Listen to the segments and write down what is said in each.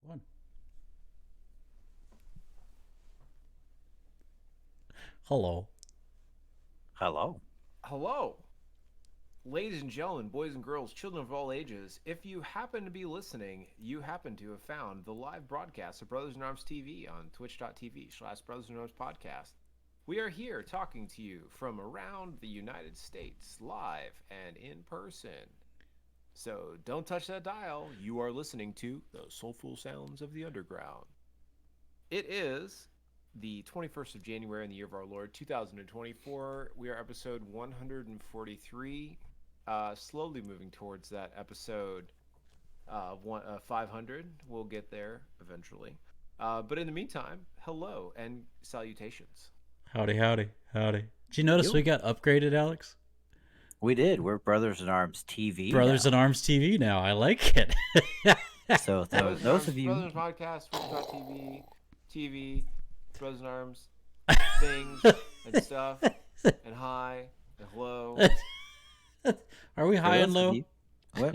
One. Hello. Hello. Hello, ladies and gentlemen, boys and girls, children of all ages. If you happen to be listening, you happen to have found the live broadcast of Brothers in Arms TV on twitch.tv/Brothers in Arms Podcast. We are here talking to you from around the United States, live and in person. So don't touch that dial. You are listening to the soulful sounds of the underground. It is the 21st of January in the year of our Lord 2024. We are episode 143, slowly moving towards that episode 500. We'll get there eventually. But in the meantime, hello and salutations. Howdy, howdy, howdy. Did you notice we got upgraded, Alex? We did. We're Brothers in Arms TV. Brothers in Arms TV now. I like it. So those of you, Brothers Podcast, Twitch.tv, TV, Brothers in Arms, things and stuff, and hi, and hello. Are we high and low?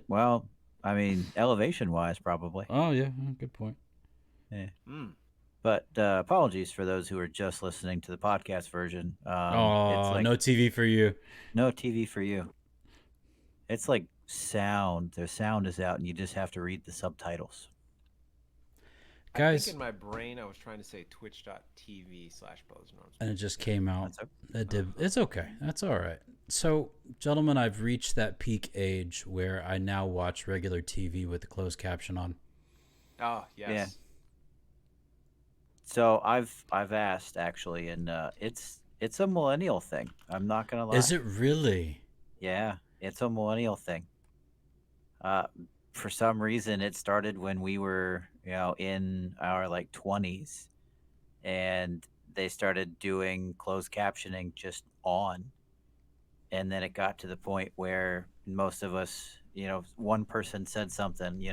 Well, I mean, elevation-wise, probably. Oh, yeah. Good point. Yeah. But apologies for those who are just listening to the podcast version. It's like, no TV for you. No TV for you. It's like sound. The sound is out, and you just have to read the subtitles. Guys, I think in my brain I was trying to say twitch.tv/Brothers in Arms. And it just came out. It's okay. That's all right. So, gentlemen, I've reached that peak age where I now watch regular TV with the closed caption on. Oh, yes. Yeah. So I've asked actually, and it's a millennial thing. I'm not gonna lie. Is it really? Yeah, it's a millennial thing. For some reason, it started when we were, in our 20s, and they started doing closed captioning just on, and then it got to the point where most of us, one person said something,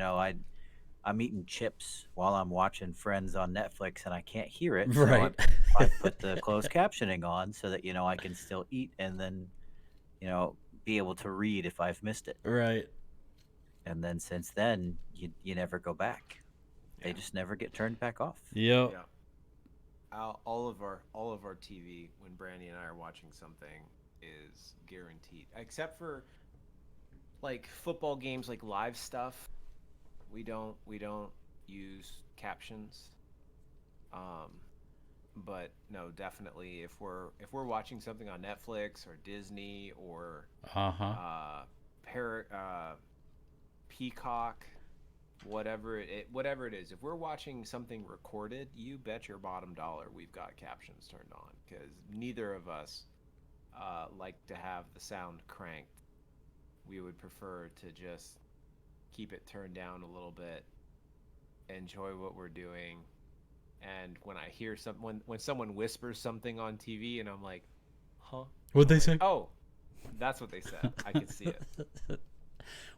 I'm eating chips while I'm watching Friends on Netflix and I can't hear it. Right. So I put the closed captioning on so that, I can still eat and then, be able to read if I've missed it. Right. And then since then, you never go back. They just never get turned back off. Yep. Yeah. All of our TV when Brandy and I are watching something is guaranteed, except for football games, live stuff. We don't use captions. But no, definitely if we're watching something on Netflix or Disney or Peacock, whatever it is, if we're watching something recorded, you bet your bottom dollar we've got captions turned on, because neither of us like to have the sound cranked. We would prefer to just keep it turned down a little bit, enjoy what we're doing, and when I hear when someone whispers something on TV and I'm like, huh? What'd they say? Oh, that's what they said. I could see it.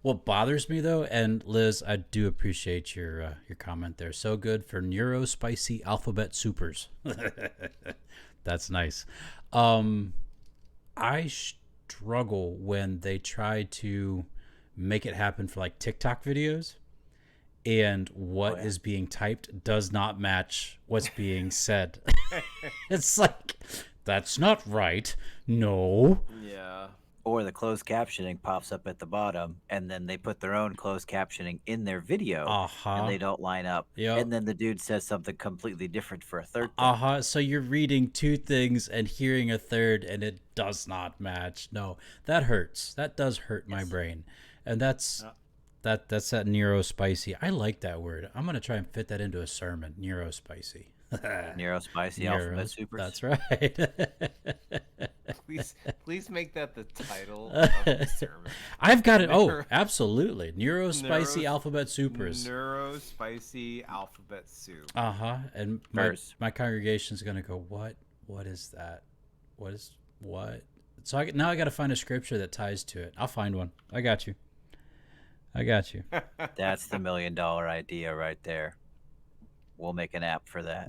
What bothers me though, and Liz, I do appreciate your comment there. So good for Neurospicy alphabet supers. That's nice. I struggle when they try to make it happen for TikTok videos, and what is being typed does not match what's being said. It's like, that's not right. No. Yeah. Or the closed captioning pops up at the bottom, and then they put their own closed captioning in their video, and they don't line up. Yep. And then the dude says something completely different for a third thing. So you're reading two things and hearing a third, and it does not match. No, that hurts. That does hurt my brain. And that's that Neurospicy. I like that word. I'm gonna try and fit that into a sermon. Neurospicy. Neurospicy alphabet supers. That's right. Please make that the title of the sermon. I've got it. Oh, absolutely. Neurospicy alphabet supers. Neurospicy alphabet soup. And my congregation's gonna go, what is that? What? So now I got to find a scripture that ties to it. I'll find one. I got you. That's the $1 million idea right there. We'll make an app for that.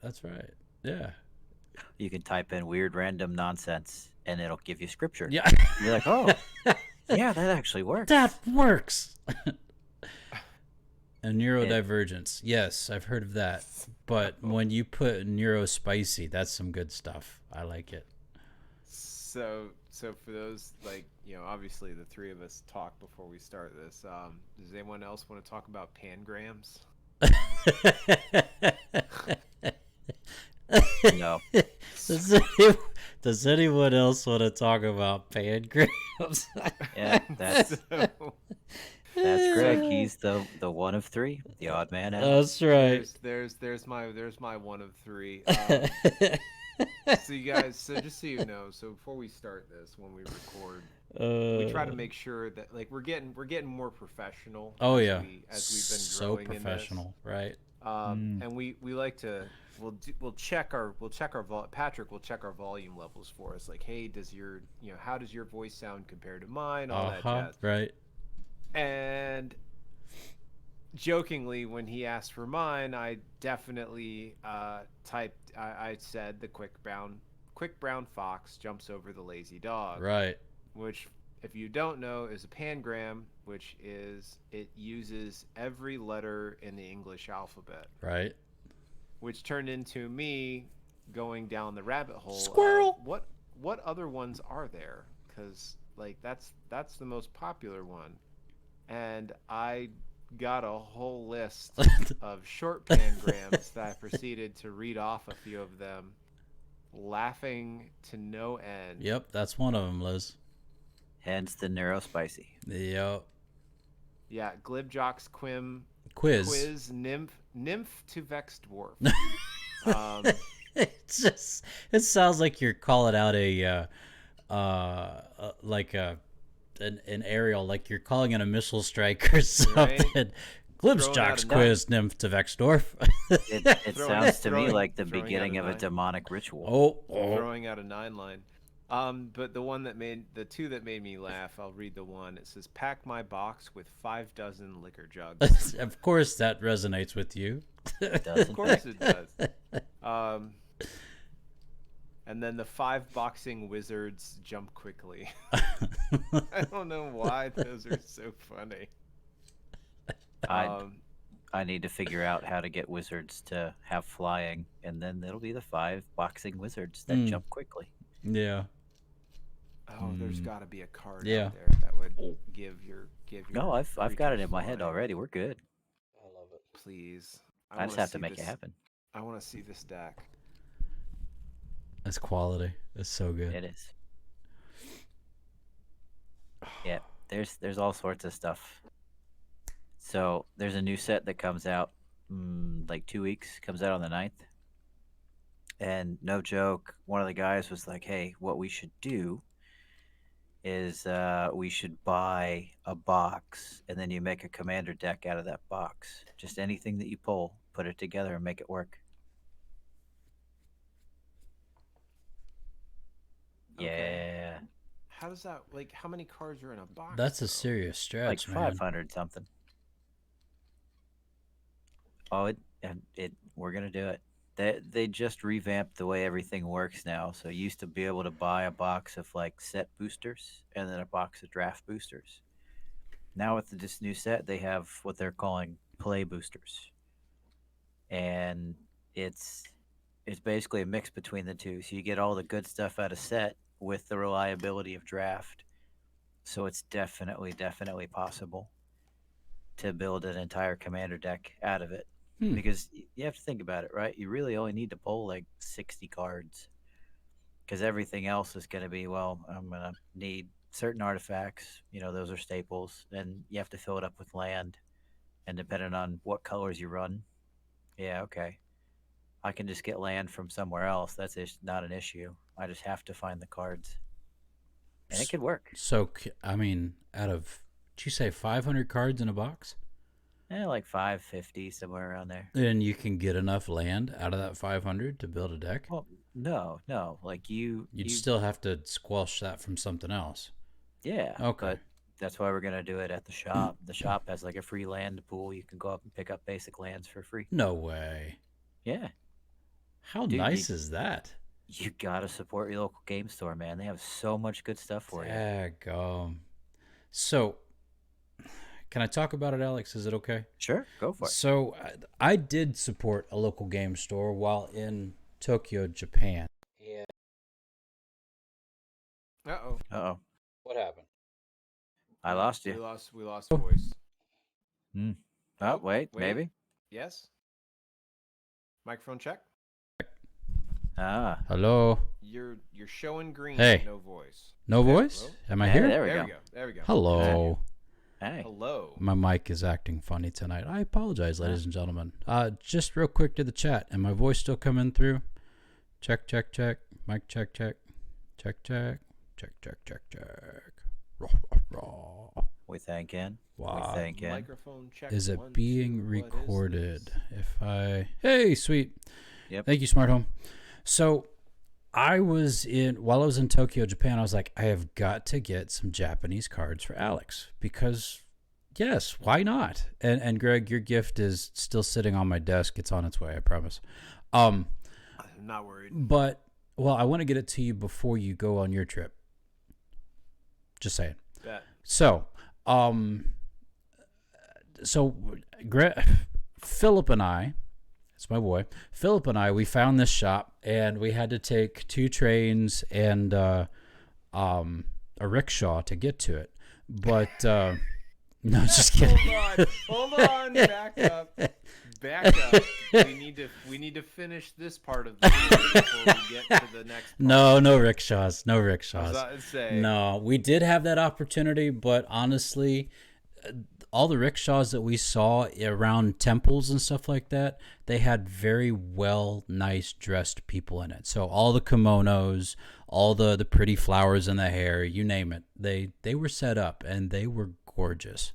That's right. Yeah. You can type in weird random nonsense and it'll give you scripture. Yeah. You're like, oh, yeah, that actually works. That works. A neurodivergence. Yes, I've heard of that. But when you put neurospicy, that's some good stuff. I like it. So for those, like, obviously the three of us talk before we start this. Does anyone else want to talk about pangrams? No. Does anyone else want to talk about pangrams? Yeah, that's So, Greg. He's the one of three, the odd man out. That's right. there's my one of three. So you guys, so just so you know, so before we start this, when we record, we try to make sure that, like, we're getting more professional. Oh as yeah, we've been so growing professional, right? And we like to we'll check our Patrick will check our volume levels for us, like, hey, does your how does your voice sound compared to mine, all that jazz. Right. And jokingly, when he asked for mine, I definitely I said the quick brown fox jumps over the lazy dog, Right. which, if you don't know, is a pangram, which is, it uses every letter in the English alphabet, Right. which turned into me going down the rabbit hole. Squirrel. What other ones are there? Because, like, that's the most popular one, and I got a whole list of short pangrams that I proceeded to read off a few of them, laughing to no end. Yep, that's one of them, Liz. Hence the Neurospicy. Yep. Yeah, glibjocks, Quiz. nymph to vex dwarf. It sounds like you're calling out like an aerial, like you're calling in a missile strike or something. Right? Glibsjock's quiz, nymph to Vexdorf. It sounds to me like the throwing beginning out of a nine. demonic ritual. Throwing out a 9 line. But the two that made me laugh, I'll read the one. It says, pack my box with 5 dozen liquor jugs. Of course that resonates with you. Of course it does. And then the 5 boxing wizards jump quickly. I don't know why those are so funny. I need to figure out how to get wizards to have flying, and then it'll be the 5 boxing wizards that jump quickly. Yeah. Oh, there's got to be a card Yeah. out there that would give your. No, I've got it in my head flying. already. We're good. I love it. Please. I just have to make it happen. I want to see this deck. That's quality. It's so good. It is. Yeah, there's all sorts of stuff. So there's a new set that comes out like 2 weeks. Comes out on the 9th. And no joke, one of the guys was like, hey, what we should do is we should buy a box, and then you make a commander deck out of that box. Just anything that you pull, put it together and make it work. Okay. Yeah. How does that, like, how many cards are in a box? That's a though? serious stretch, Like man. 500 something. Oh, we're gonna do it. They just revamped the way everything works now. So you used to be able to buy a box of like set boosters and then a box of draft boosters. Now with this new set, they have what they're calling play boosters, and it's basically a mix between the two. So you get all the good stuff out of set with the reliability of draft. So it's definitely possible to build an entire commander deck out of it. Because you have to think about it, right? You really only need to pull like 60 cards, because everything else is going to be, well, I'm going to need certain artifacts. Those are staples. Then you have to fill it up with land. And depending on what colors you run, yeah, okay, I can just get land from somewhere else. That's not an issue. I just have to find the cards. And it could work. So, I mean, did you say 500 cards in a box? Like 550, somewhere around there. And you can get enough land out of that 500 to build a deck? Well, no. Like you'd still have to squelch that from something else. Yeah. Okay. But that's why we're going to do it at the shop. The shop has like a free land pool. You can go up and pick up basic lands for free. No way. Yeah. How nice is that? You got to support your local game store, man. They have so much good stuff for you. Daggum. So, Can I talk about it, Alex? Is it okay? Sure, go for it. So I did support a local game store while in Tokyo, Japan. And Uh-oh. Uh-oh. what happened? I lost We you. lost voice. Oh, wait, maybe. Yes. Microphone check. Ah. Hello. You're showing green. Hey. No voice. No There, voice? bro. Am I Hey, here? there we There go. we go. There we go. Hello. Hey. Hello. My mic is acting funny tonight. I apologize, ladies and gentlemen. Just real quick to the chat. Am my voice still coming through? Check, check, check. Mic check, check. Check, check. Check, check, check, check. Raw, raw, raw. We thanking. Wow. We thanking. Microphone check. Is it 1, being 2, recorded? What is If I... Hey, sweet. Yep. Thank you, Smart Home. So while I was in Tokyo, Japan, I was like, I have got to get some Japanese cards for Alex because, yes, why not? And Greg, your gift is still sitting on my desk. It's on its way, I promise. I'm not worried. But, well, I want to get it to you before you go on your trip. Just saying. Bet. So, Philip and I, it's my boy, Philip and I, we found this shop and we had to take 2 trains and a rickshaw to get to it. But, no, just kidding. Hold on, back up. We need to finish this part of the video before we get to the next part. No rickshaws. No I was rickshaws. about to say, No, we did have that opportunity, but honestly, all the rickshaws that we saw around temples and stuff like that, they had very nice dressed people in it. So all the kimonos, all the pretty flowers in the hair, you name it, they were set up and they were gorgeous.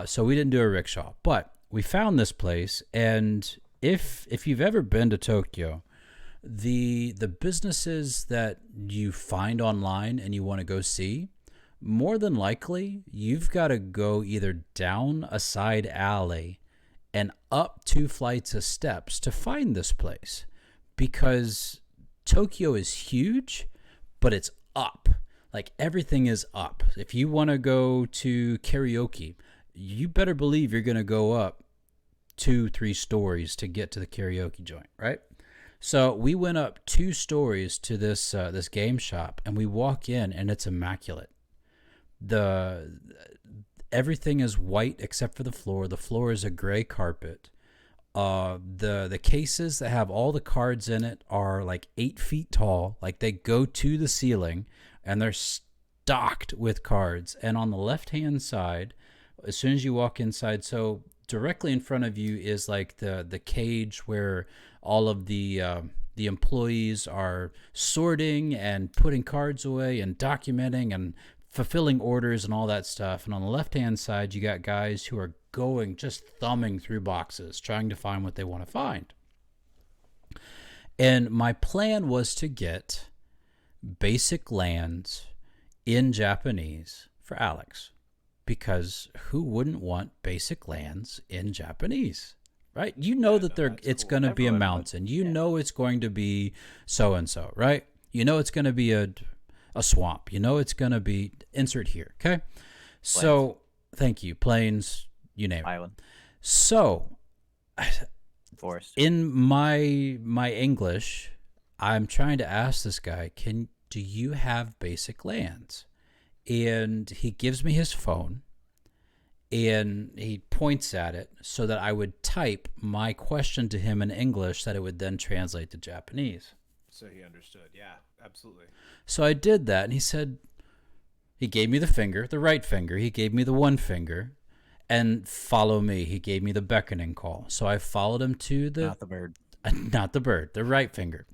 So we didn't do a rickshaw, but we found this place, and if you've ever been to Tokyo, the businesses that you find online and you want to go see, more than likely you've got to go either down a side alley and up 2 flights of steps to find this place, because Tokyo is huge, but it's up. Like, everything is up. If you want to go to karaoke, you better believe you're going to go up 2-3 stories to get to the karaoke joint, right? So we went up 2 stories to this game shop, and we walk in, and it's immaculate. Everything is white except for the floor. The floor is a gray carpet. The cases that have all the cards in it are like 8 feet tall. Like, they go to the ceiling, and they're stocked with cards. And on the left-hand side, as soon as you walk inside, so directly in front of you is like the cage where all of the employees are sorting and putting cards away and documenting and fulfilling orders and all that stuff. And on the left-hand side, you got guys who are just thumbing through boxes, trying to find what they want to find. And my plan was to get basic lands in Japanese for Alex, because who wouldn't want basic lands in Japanese, right? You know it's going to be a mountain. You know it's going to be so-and-so, right? You know it's going to be a swamp. You know it's going to be insert here, okay? So, thank you. Plains, you name it. Island. So, Forest. in my English, I'm trying to ask this guy, do you have basic lands? And he gives me his phone, and he points at it so that I would type my question to him in English that it would then translate to Japanese. So he understood. Yeah, absolutely. So I did that, and he gave me the finger, the right finger. He gave me the one finger, and follow me. He gave me the beckoning call. So I followed him to Not the bird. Not the bird, the right finger.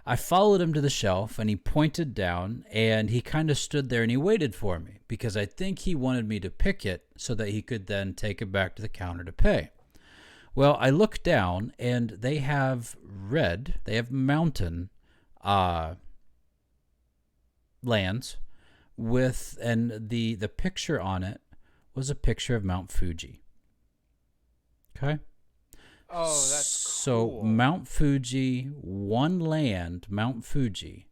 I followed him to the shelf, and he pointed down, and he kind of stood there and he waited for me, because I think he wanted me to pick it so that he could then take it back to the counter to pay. Well, I look down, and they have mountain lands and the picture on it was a picture of Mount Fuji. Okay? Oh, that's so cool. Mount Fuji, Mount Fuji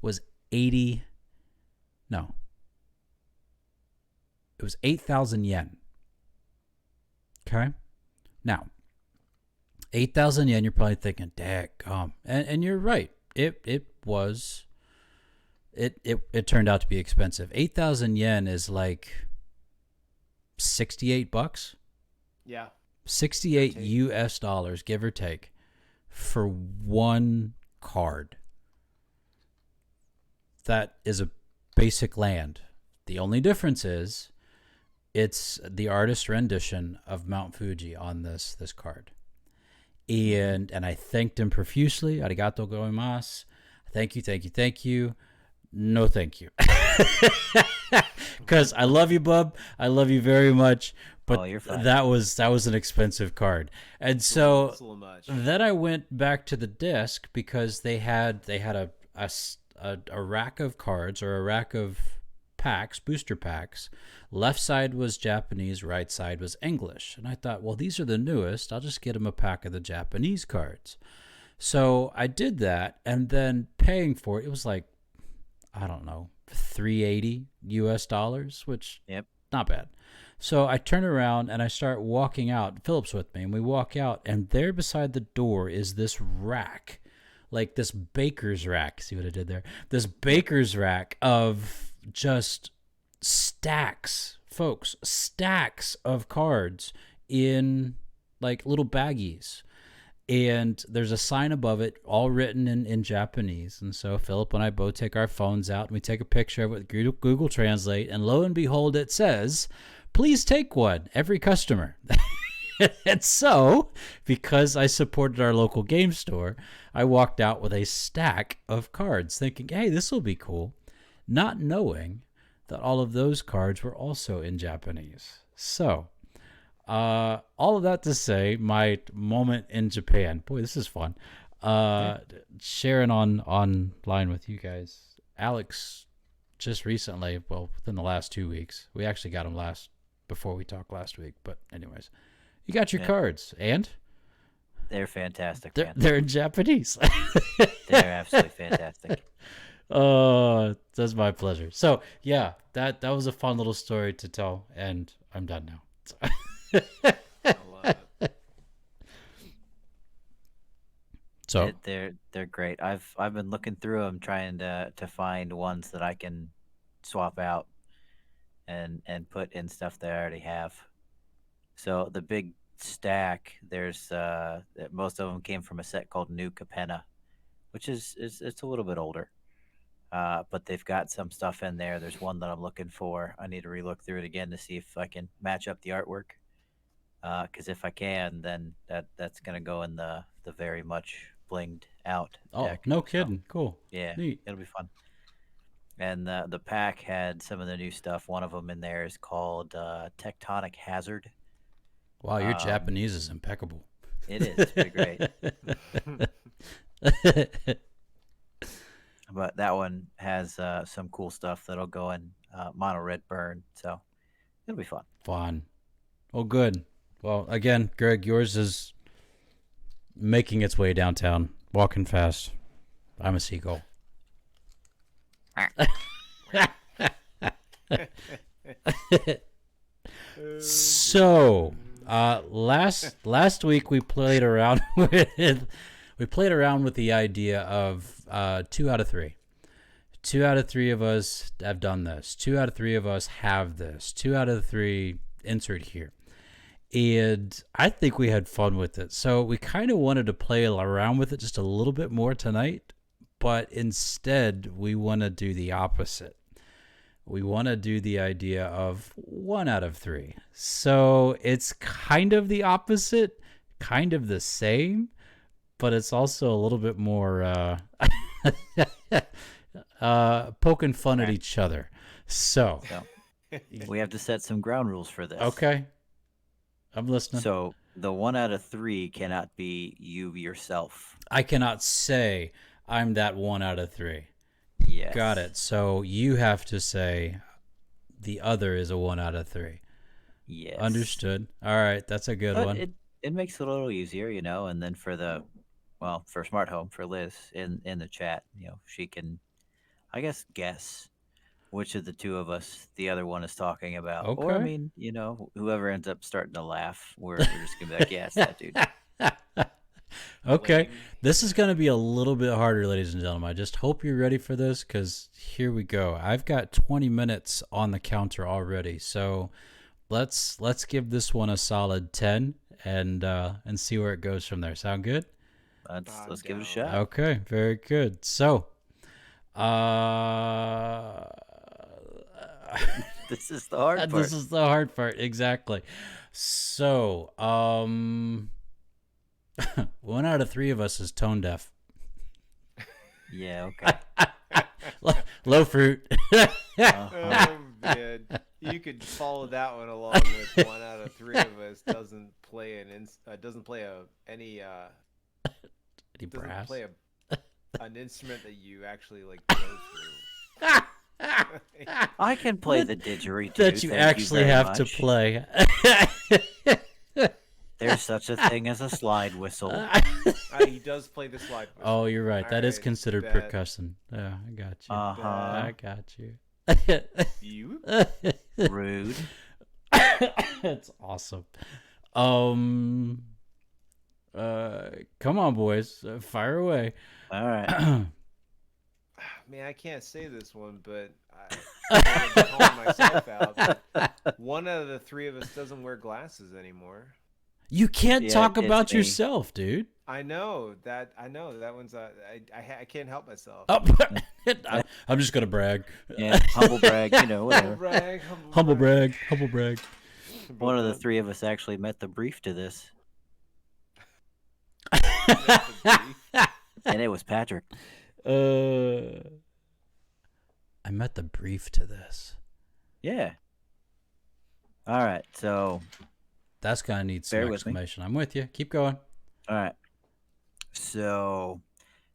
was 8,000 yen. Okay. Now, 8,000 yen, you're probably thinking, daggum. And you're right. It turned out to be expensive. 8,000 yen is like $68. Yeah. 68 US dollars, give or take, for one card. That is a basic land. The only difference is it's the artist rendition of Mount Fuji on this card. And I thanked him profusely. Arigato gozaimasu. Thank you. No, thank you. Because I love you, bub. I love you very much. But that was an expensive card. And so then I went back to the desk because they had a rack of cards, or a rack of packs, booster packs. Left side was Japanese, right side was English. And I thought, well, these are the newest. I'll just get them a pack of the Japanese cards. So I did that, and then paying for it, it was like, I don't know, $380 US dollars, which not bad. So I turn around and I start walking out. Philip's with me, and we walk out, and there beside the door is this rack, like this baker's rack. See what I did there? This baker's rack of just stacks, folks, stacks of cards in like little baggies. And there's a sign above it, all written in Japanese. And so Philip and I both take our phones out, and we take a picture of it with Google Translate. And lo and behold, it says, please take one, every customer. And so, because I supported our local game store, I walked out with a stack of cards thinking, hey, this will be cool, not knowing that all of those cards were also in Japanese. So, all of that to say, my moment in Japan. Boy, this is fun. Sharing online with you guys. Alex just recently, well, within the last 2 weeks, we actually got him before we talked last week. But anyways, you got your cards, and they're fantastic. They're in Japanese. They're absolutely fantastic. Oh, that's my pleasure. So yeah, that was a fun little story to tell, and I'm done now. So. I love it. So they're great. I've been looking through them, trying to find ones that I can swap out and put in stuff that I already have. So the big stack, there's most of them came from a set called New Capenna, which is it's a little bit older. But they've got some stuff in there. There's one that I'm looking for. I need to relook through it again to see if I can match up the artwork. Because if I can, then that's going to go in the very much blinged out deck. Oh, no kidding. So, cool. Yeah, neat. It'll be fun. And the pack had some of the new stuff. One of them in there is called Tectonic Hazard. Wow, your Japanese is impeccable. It is. It's pretty great. But that one has some cool stuff that'll go in mono red burn. So it'll be fun. Fun. Oh, good. Well, again, Greg, yours is making its way downtown, walking fast. I'm a seagull. So, last week we played around with the idea of 2 out of 3. 2 out of 3 of us have done this. 2 out of 3 of us have this. 2 out of 3 insert here. And I think we had fun with it. So we kind of wanted to play around with it just a little bit more tonight. But instead, we want to do the opposite. We want to do the idea of 1 out of 3. So it's kind of the opposite, kind of the same, but it's also a little bit more poking fun at each other. So we have to set some ground rules for this. Okay. I'm listening. So the 1 out of 3 cannot be you yourself. I cannot say I'm that 1 out of 3. Yes. Got it. So you have to say the other is a 1 out of 3. Yes. Understood. All right. That's a good one. It makes it a little easier, and then for for Smart Home, for Liz in the chat, she can, I guess which of the two of us the other one is talking about. Okay. Or, I mean, whoever ends up starting to laugh, we're just going to be like, yeah, it's that dude. Okay. Blame. This is going to be a little bit harder, ladies and gentlemen. I just hope you're ready for this because here we go. I've got 20 minutes on the counter already. So let's give this one a solid 10 and see where it goes from there. Sound good? Let's give it a down. shot. Okay, very good. So, This is the hard part. this is the hard part, exactly. So, one out of three of us is tone deaf. Yeah, okay. Low fruit. Oh man, you could follow that one along with one out of three of us doesn't play any Any brass. an instrument that you actually like go through. I can play the didgeridoo. That you thank actually very have to much. play. There's such a thing as a slide whistle. He does play the slide whistle. Oh, you're right. That is Alright, considered bet. percussion. Yeah, I got you. Uh-huh. I got you. You? Rude. That's awesome. Come on, boys, fire away. All right. Man, I can't say this one, but I'm calling myself out. But one out of the three of us doesn't wear glasses anymore. You can't Yeah, talk it's about me. yourself, dude. I know that one's. I can't help myself. Oh, I'm just gonna brag. Yeah, humble brag, whatever. Humble brag. Humble brag. One of the three of us actually met the brief to this, and it was Patrick. I met the brief to this. Yeah. All right, so That's gonna need some Bear with me. exclamation. I'm with you. Keep going. all right. So,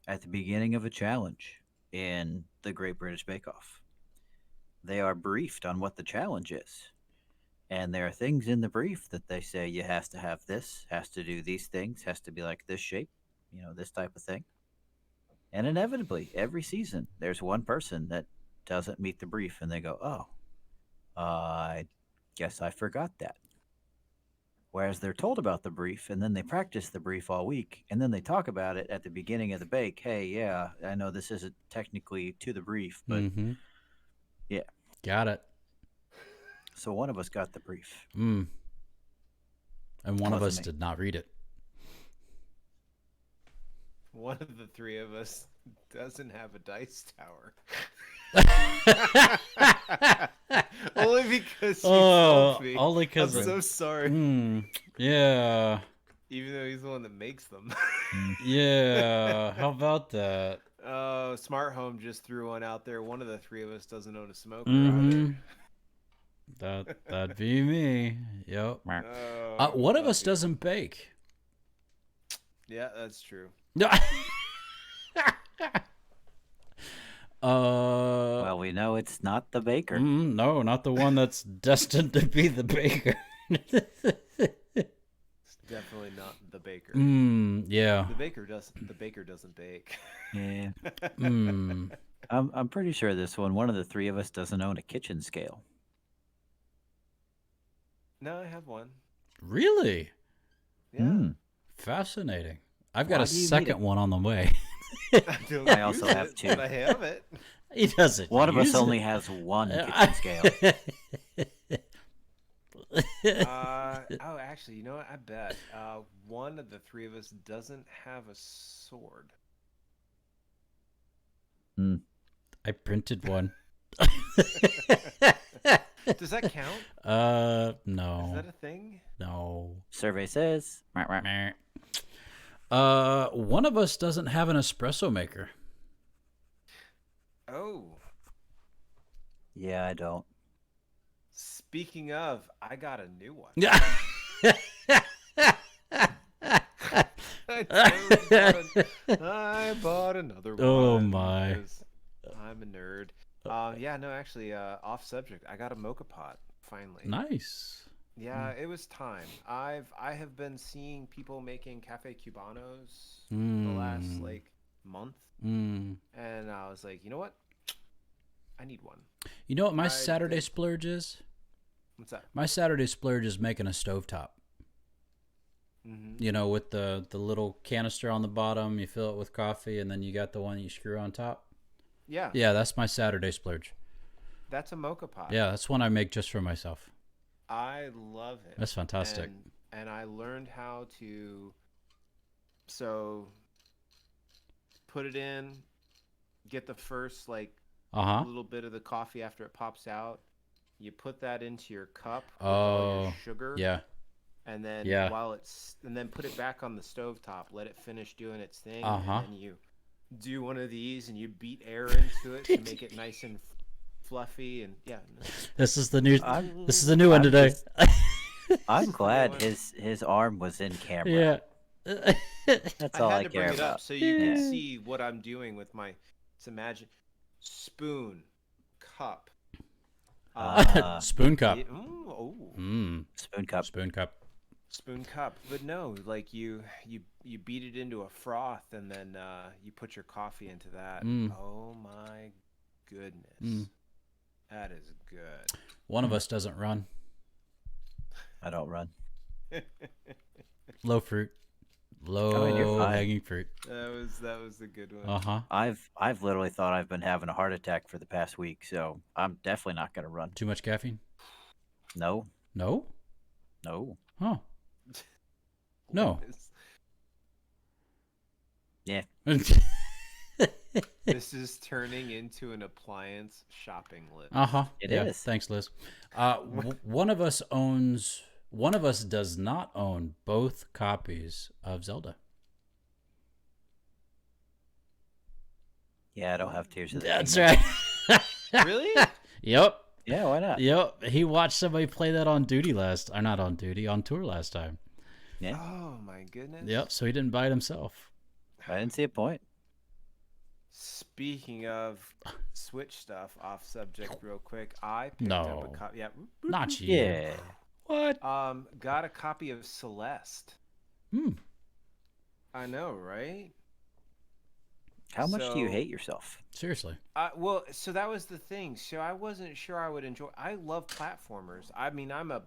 at the beginning of a challenge in the Great British Bake Off, they are briefed on what the challenge is. And there are things in the brief that they say you has to have this, has to do these things, has to be like this shape, this type of thing. And inevitably, every season, there's one person that doesn't meet the brief and they go, oh, I guess I forgot that. Whereas they're told about the brief and then they practice the brief all week and then they talk about it at the beginning of the bake. Hey, yeah, I know this isn't technically to the brief, but yeah. Got it. So one of us got the brief. And one of us Wasn't me. did not read it. One of the three of us doesn't have a dice tower. Only because he told me. only I'm because. so sorry. Yeah. Even though he's the one that makes them. Yeah. How about that? Smart Home just threw one out there. One of the three of us doesn't own a smoker Mhm. either. That'd be me. Yep. Oh, One of us lucky. doesn't bake. Yeah, that's true. No. Well, we know it's not the baker. No, not the one that's destined to be the baker. It's definitely not the baker. Yeah. The baker doesn't bake. Yeah. Mm. I'm pretty sure this one of the three of us doesn't own a kitchen scale. No, I have one. Really? Yeah. Fascinating. I've got Why a do you need second it? one on the way. I don't I also use have it, two. but I have it. He doesn't. One of us use only it. has one kitchen scale. Oh, actually, you know what? I bet one of the three of us doesn't have a sword. I printed one. Does that count? No. Is that a thing? No. Survey says. Meh. One of us doesn't have an espresso maker. Oh, Yeah, I don't. speaking of, I got a new one. Yeah. I bought another one. Oh, my. because I'm a nerd. Yeah, no, actually, off subject. I got a mocha pot finally. Nice. Yeah, it was time. I have been seeing people making cafe cubanos the last like month, Mm. and I was like, you know what? I need one. You know what my I Saturday think- splurge is? What's that? My Saturday splurge is making a stovetop. Mm-hmm. You know, with the little canister on the bottom, you fill it with coffee, and then you got the one you screw on top. Yeah, Yeah, that's my Saturday splurge. that's a mocha pot. Yeah, that's one I make just for myself. I love it. That's fantastic. And I learned how to put it in, get the first like Uh-huh. little bit of the coffee after it pops out. You put that into your cup with all your sugar. Yeah. And then Yeah. and then put it back on the stovetop, let it finish doing its thing, Uh-huh. and then you do one of these and you beat air into it to make it nice and fluffy, and yeah. This is the new I'm- this is the new one I'm today. just- I'm glad his arm was in camera. Yeah. That's all I I had to care bring it up about. so you Yeah. can see what I'm doing with my. Let's imagine spoon, cup, Spoon cup. Spoon cup. Spoon cup. spoon cup. But no, like you beat it into a froth, and then you put your coffee into that. Oh my goodness, that is good. One of us doesn't run. I don't run. Low fruit. you're Low fine. hanging fruit. That was a good one. Uh-huh. I've literally thought I've been having a heart attack for the past week, so I'm definitely not gonna run. Too much caffeine? No, No? no. Huh. No. Yeah. This is turning into an appliance shopping list. Uh-huh. It yeah, is. Thanks, Liz. One of us does not own both copies of Zelda. Yeah, I don't have Tears of the That's Kingdom. right. Really? Yep. Yeah, why not? Yep. He watched somebody play that on on tour last time. Yeah, Oh my goodness. Yep. So he didn't buy it himself. I didn't see a point. Speaking of Switch stuff, off subject real quick. I picked No. up a copy. Yeah. Not you. Yeah. What? Got a copy of Celeste. Hmm. I know, right? How much do you So- hate yourself? Seriously. Well, so that was the thing. So I wasn't sure I would enjoy. I love platformers. I mean, I'm a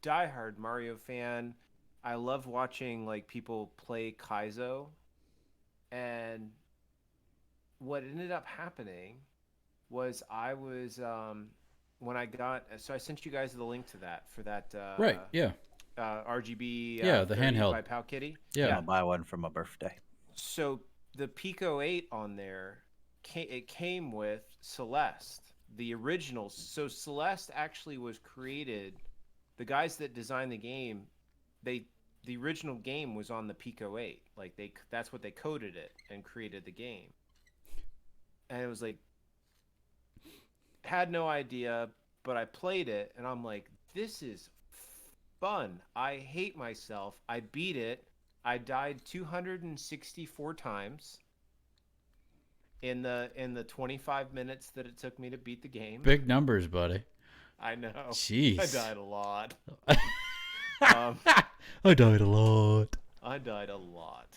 diehard Mario fan. I love watching like people play Kaizo. And what ended up happening was I was when I got so I sent you guys the link to that for that Right. Yeah. RGB Yeah, the 30 handheld. by Pal Kitty. Yeah. I'll buy one for my birthday. So the Pico 8 on there, it came with Celeste, the original. So Celeste actually was created. The guys that designed the game, the original game was on the Pico 8. Like that's what they coded it and created the game. And it was like, had no idea, but I played it and I'm like, this is fun. I hate myself. I beat it. I died 264 times in the 25 minutes that it took me to beat the game. Big numbers, buddy. I know. Jeez. I died a lot. I died a lot. I died a lot.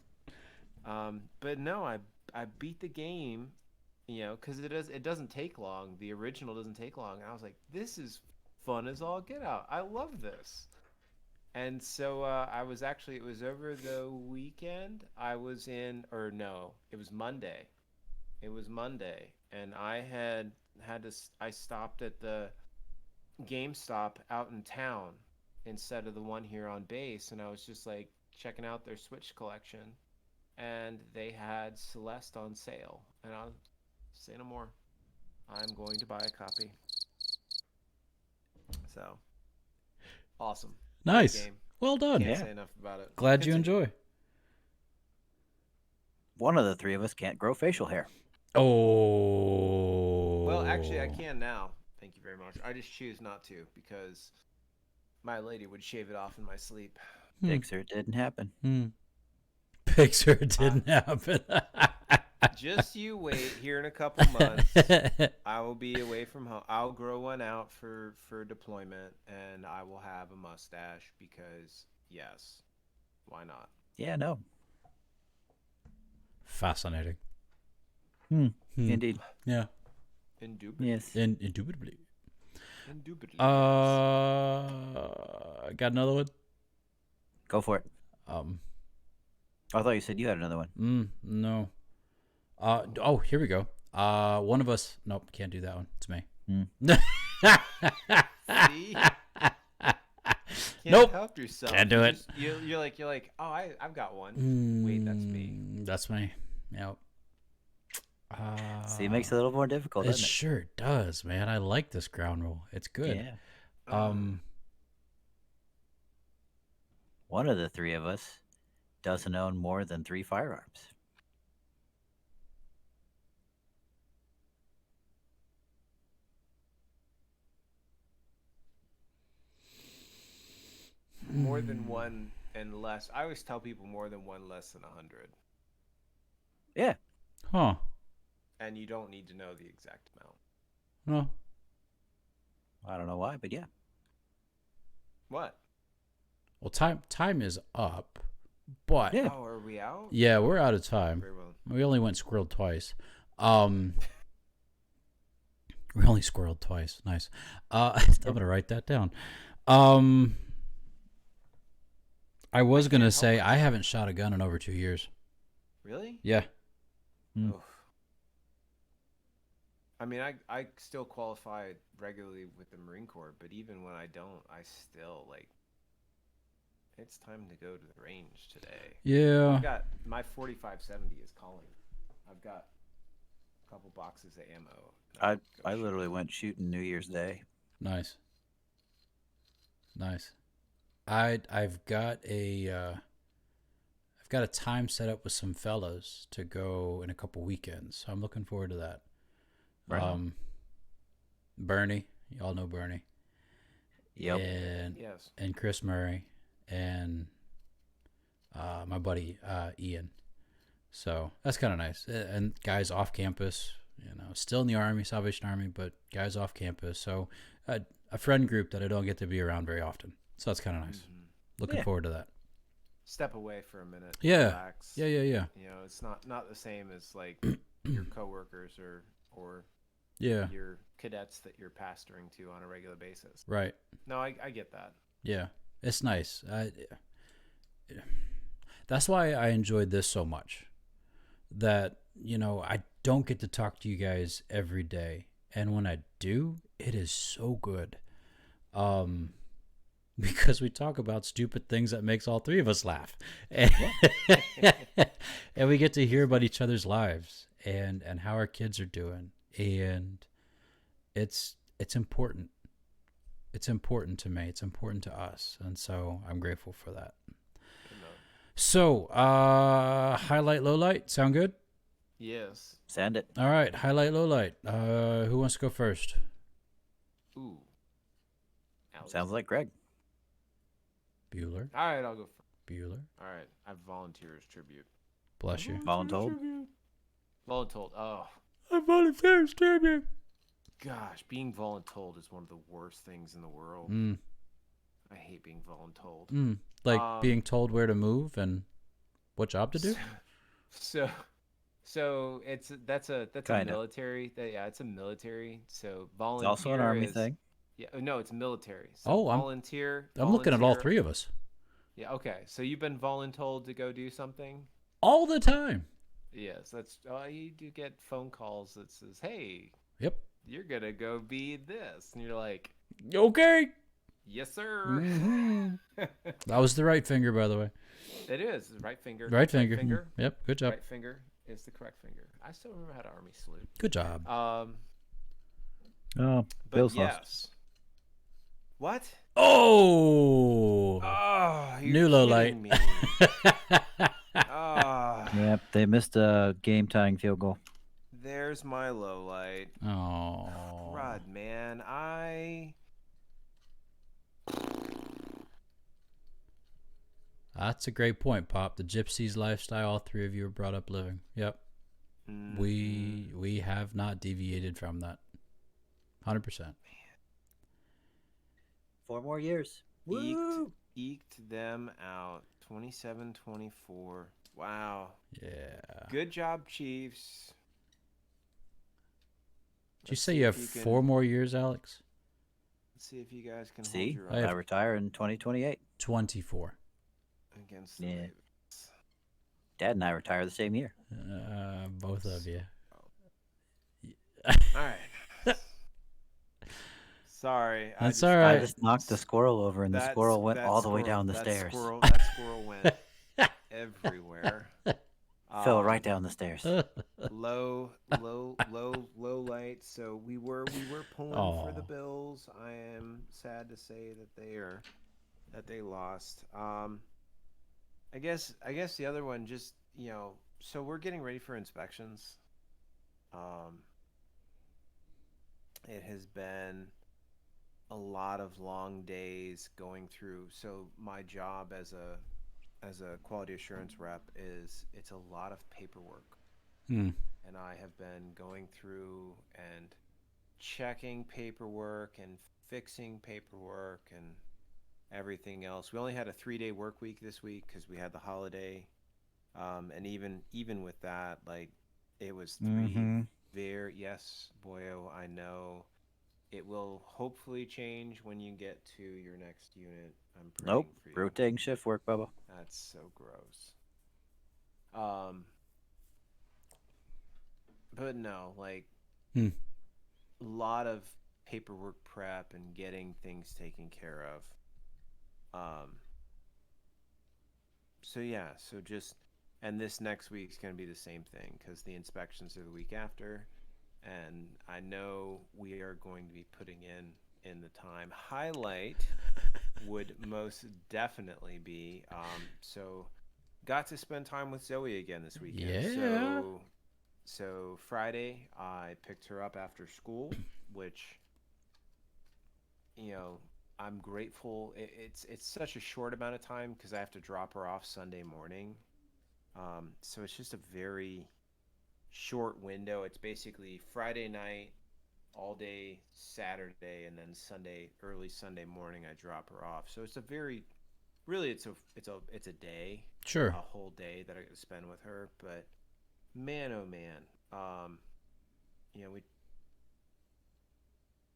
But no, I beat the game, because it doesn't take long. The original doesn't take long. And I was like, this is fun as all get out. I love this. And so it was over the weekend. It was Monday. It was Monday, and I I stopped at the GameStop out in town instead of the one here on base, and I was just like checking out their Switch collection, and they had Celeste on sale, and I'll say no more. I'm going to buy a copy. So awesome. Nice. Game. Well done. Can't Yeah. say enough about it. Glad you Continue. enjoy. One of the three of us can't grow facial hair. Oh. Well, actually, I can now. Thank you very much. I just choose not to because my lady would shave it off in my sleep. Dixer, it didn't happen. Pixar didn't happen. Just you wait here in a couple months. I will be away from home. I'll grow one out for deployment, and I will have a mustache because, yes, why not? Yeah, no. Fascinating. Indeed. Yeah. Indubitably. Yes. Indubitably. Indubitably. I got another one. Go for it. I thought you said you had another one. No. Here we go. One of us. Nope, can't do that one. It's me. See? Can't Nope. help yourself. Can't do it. You're like, oh, I've got one. Wait, that's me. That's me. Yep. See, it makes it a little more difficult, It doesn't it? sure does, man. I like this ground rule. It's good. Yeah. One of the three of us doesn't own more than 3 firearms. More than one and less. I always tell people more than one, less than 100. Yeah. Huh. And you don't need to know the exact amount. No. I don't know why, but yeah. What? Well, time is up, but Yeah. Oh, are we out? yeah, we're out of time. Very well. We only went squirreled twice. We only squirreled twice. Nice. I'm gonna write that down. I was gonna say I haven't shot a gun in over 2 years. Really? Yeah. Oof. I mean, I still qualify regularly with the Marine Corps, but even when I don't, I still like. It's time to go to the range today. Yeah. I've got my 4570 is calling. I've got a couple boxes of ammo. I literally went shooting New Year's Day. Nice. I've got a time set up with some fellas to go in a couple weekends. So I'm looking forward to that. Right. Bernie, y'all know Bernie. Yep. And Chris Murray and my buddy Ian. So that's kind of nice. And guys off campus, still in the Army, Salvation Army, but guys off campus. So a friend group that I don't get to be around very often. So that's kind of nice. Mm-hmm. Looking forward to that. Step away for a minute. Yeah. Relax. Yeah. It's not the same as like your coworkers or your cadets that you're pastoring to on a regular basis. Right. No, I get that. Yeah. It's nice. That's why I enjoyed this so much. That, I don't get to talk to you guys every day. And when I do, it is so good. Because we talk about stupid things that makes all three of us laugh. And, and we get to hear about each other's lives and how our kids are doing. And it's important. It's important to me. It's important to us. And so I'm grateful for that. So, highlight, lowlight, sound good? Yes. Send it. All right, highlight, lowlight. Who wants to go first? Ooh. Alex. Sounds like Greg. Bueller. All right, I'll go first. Bueller. All right, I volunteer as tribute. Bless you. Voluntold. Voluntold. Oh. I volunteer as tribute. Gosh, being voluntold is one of the worst things in the world. I hate being voluntold. Like being told where to move and what job to do? So that's a military. It's a military. So volunteer. It's also an Army thing. Yeah, no, it's military. So volunteer. I'm looking at all three of us. Yeah, okay. So you've been voluntold to go do something? All the time. Yes, that's you do get phone calls that says, "Hey, yep, you're gonna go be this," and you're like, "Okay, yes, sir." Mm-hmm. That was the right finger, by the way. It is the right finger. Right finger. Yep, good job. Right finger is the correct finger. I still remember how to Army salute. Good job. Bill's yes. lost. What? Oh, you're new lowlight. me. Yep, they missed a game-tying field goal. There's my low light. Oh, Crud, man. That's a great point, Pop. The gypsies lifestyle, all three of you were brought up living. Yep. Mm-hmm. We have not deviated from that. 100%. 4 more years. Eked them out. 27-24. Wow. Yeah. Good job, Chiefs. Did you say you have 4 more years, Alex? Let's see if you guys can hold See, your I own I have- retire in 2028. 24. against the Yeah. Ravens. Dad and I retire the same year. Both of you. All right. Sorry. That's I alright. just knocked the squirrel over, and the squirrel went all the way down the that stairs. That squirrel went everywhere. Fell right down the stairs. Low light. So we were pulling for the Bills. I am sad to say that they lost. I guess the other one, just, so we're getting ready for inspections. It has been a lot of long days going through. So my job as a quality assurance rep it's a lot of paperwork. And I have been going through and checking paperwork and fixing paperwork and everything else. We only had a 3-day work week this week because we had the holiday. And even with that, like, it was 3 very, yes, boyo, I know. It will hopefully change when you get to your next unit. I'm praying Nope, for you. rotating shift work, Bubba. That's so gross. But no, like, a lot of paperwork prep and getting things taken care of. So yeah, and this next week's going to be the same thing because the inspections are the week after, and I know we are going to be putting in the time. Highlight would most definitely be so got to spend time with Zoe again this weekend. Yeah. So Friday I picked her up after school, which, I'm grateful. It's such a short amount of time because I have to drop her off Sunday morning. So it's just a very short window. It's basically Friday night, all day Saturday, and then early Sunday morning, I drop her off. So it's a very, really, it's a day, Sure. a whole day that I get to spend with her. But man, oh man, we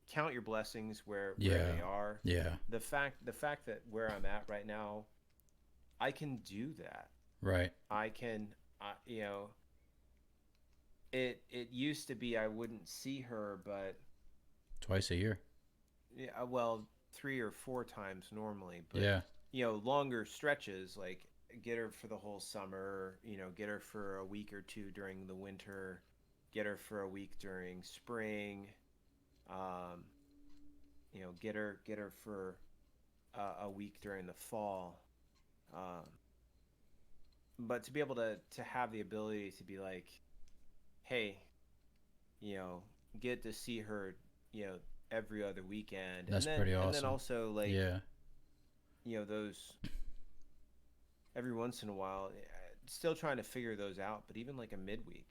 count your blessings where they are. Yeah. The fact that where I'm at right now, I can do that. Right. I can, it used to be I wouldn't see her, but Twice a year. yeah, well, 3 or 4 times normally, but Yeah. Longer stretches, like get her for the whole summer, get her for a week or 2 during the winter, get her for a week during spring, get her for a week during the fall. But to be able to have the ability to be like, hey, get to see her, every other weekend. That's pretty awesome. And then also, like, yeah. Those every once in a while, still trying to figure those out. But even like a midweek,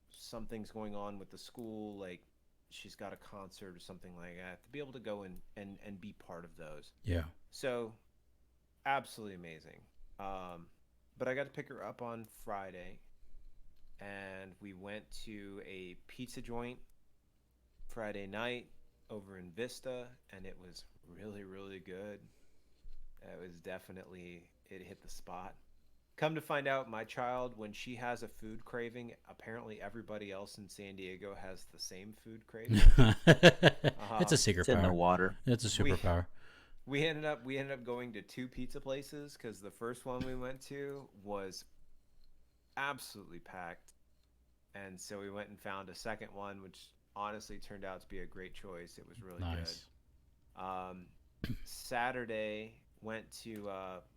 something's going on with the school, like she's got a concert or something like that, to be able to go and be part of those. Yeah. So absolutely amazing. But I got to pick her up on Friday, and we went to a pizza joint Friday night over in Vista, and it was really, really good. It was definitely, it hit the spot. Come to find out, my child, when she has a food craving, apparently everybody else in San Diego has the same food craving. It's a secret It's in power. the water. It's a superpower. We ended up going to 2 pizza places because the first one we went to was absolutely packed, and so we went and found a second one, which honestly turned out to be a great choice. It was really Nice. good. Saturday went to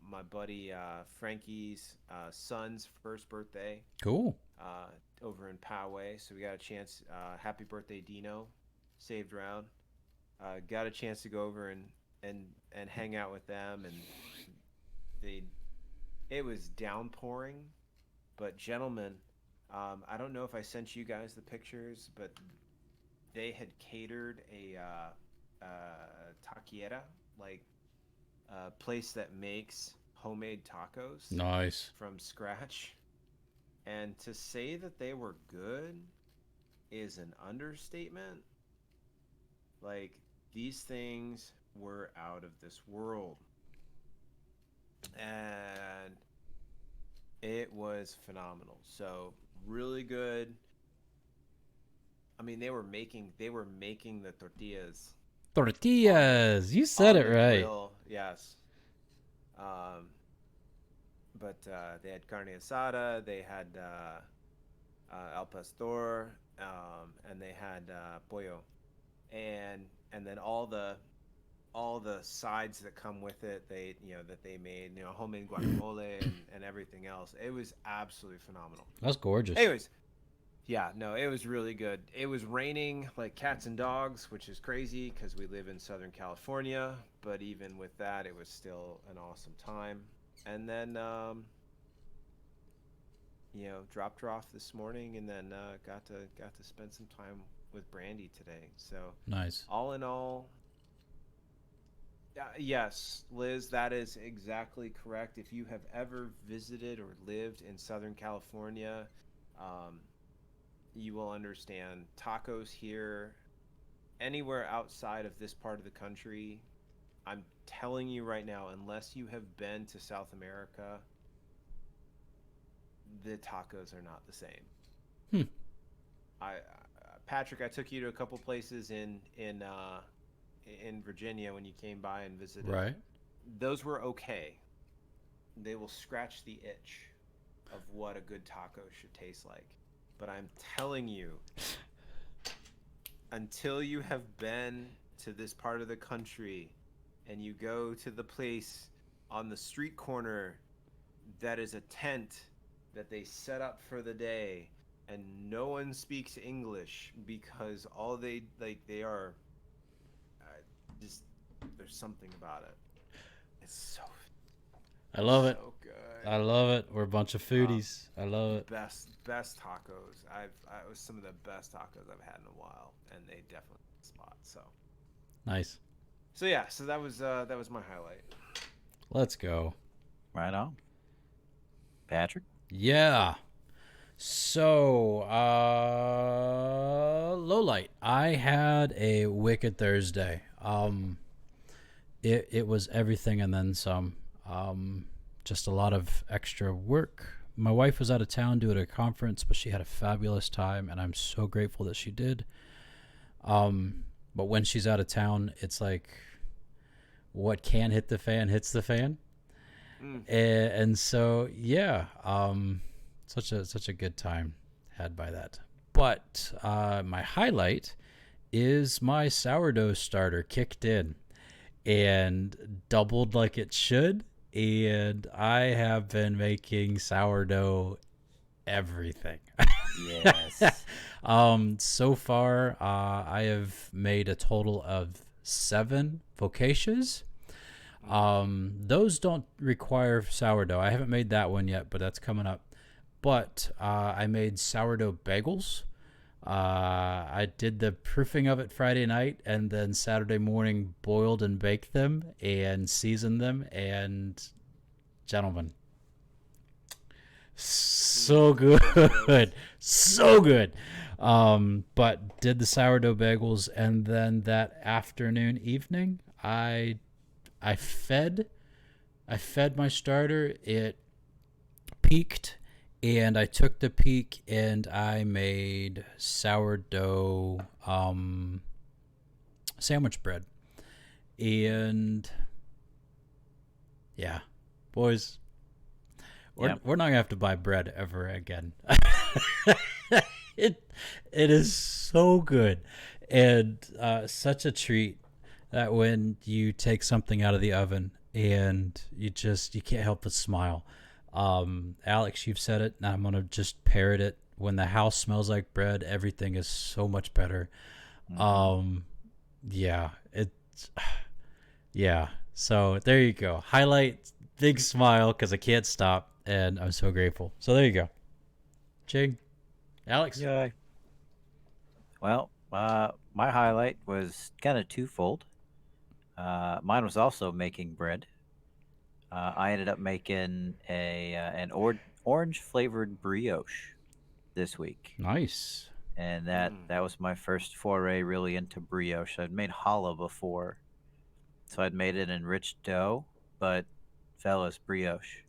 my buddy Frankie's son's first birthday. Cool. Over in Poway, so we got a chance. Happy birthday, Dino! Saved round. Got a chance to go over and hang out with them, and it was downpouring, but gentlemen, I don't know if I sent you guys the pictures, but they had catered a taqueria, like a place that makes homemade tacos. Nice. From scratch, and to say that they were good, is an understatement. Like, these things were out of this world. And it was phenomenal. So, really good. I mean, they were making the tortillas Tortillas. You said on it the right. grill. Yes. Um, but they had carne asada, they had al pastor, and they had pollo, and then all the sides that come with it. That they made, homemade guacamole and everything else. It was absolutely phenomenal. That's gorgeous. Anyways, yeah, no, it was really good. It was raining like cats and dogs, which is crazy because we live in Southern California. But even with that, it was still an awesome time. And then, dropped her off this morning, and then got to spend some time with Brandy today. So Nice. all in all, yes, Liz, that is exactly correct. If you have ever visited or lived in Southern California, um, you will understand tacos here. Anywhere outside of this part of the country, I'm telling you right now, unless you have been to South America, the tacos are not the same. Hmm. Patrick, I took you to a couple places in Virginia when you came by and visited. Right. Those were okay. They will scratch the itch of what a good taco should taste like. But I'm telling you, until you have been to this part of the country and you go to the place on the street corner that is a tent that they set up for the day, and no one speaks English because all they are just, there's something about it. It's I love it. so good. I love it. We're a bunch of foodies. I love it. Best tacos. It was some of the best tacos I've had in a while, and they definitely hit the spot. Nice. So yeah, so that was my highlight. Let's go. Right on. Patrick? Yeah. So, lowlight. I had a wicked Thursday. It was everything and then some. Just a lot of extra work. My wife was out of town doing a conference, but she had a fabulous time, and I'm so grateful that she did. But when she's out of town, it's like what can hit the fan hits the fan. And so, yeah, such a good time had by that. But my highlight is my sourdough starter kicked in and doubled like it should. And I have been making sourdough everything. Yes. So far, I have made a total of 7 focaccias. Those don't require sourdough. I haven't made that one yet, but that's coming up. But I made sourdough bagels. I did the proofing of it Friday night, and then Saturday morning boiled and baked them and seasoned them. And gentlemen, so good, so good. But did the sourdough bagels, and then that evening, I fed my starter. It peaked, and I took the peak and I made sourdough sandwich bread. And yeah, boys, we're not gonna have to buy bread ever again. it is so good, and such a treat that when you take something out of the oven and you can't help but smile. Alex, you've said it, and I'm gonna just parrot it. When the house smells like bread, everything is so much better. Yeah, yeah. So there you go. Highlight, big smile because I can't stop, and I'm so grateful. So there you go. Ching, Alex. Yay. Well, my highlight was kind of twofold. Mine was also making bread. I ended up making an orange flavored brioche this week. Nice. and that was my first foray really into brioche. I'd made challah before, so I'd made it in rich dough, but fellas, brioche,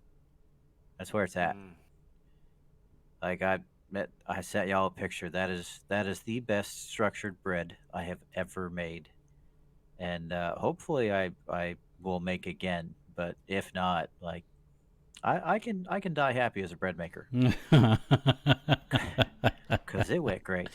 that's where it's at. Mm. Like I sent y'all a picture. That is the best structured bread I have ever made, and hopefully I will make again. But if not, like I can die happy as a bread maker because it went great.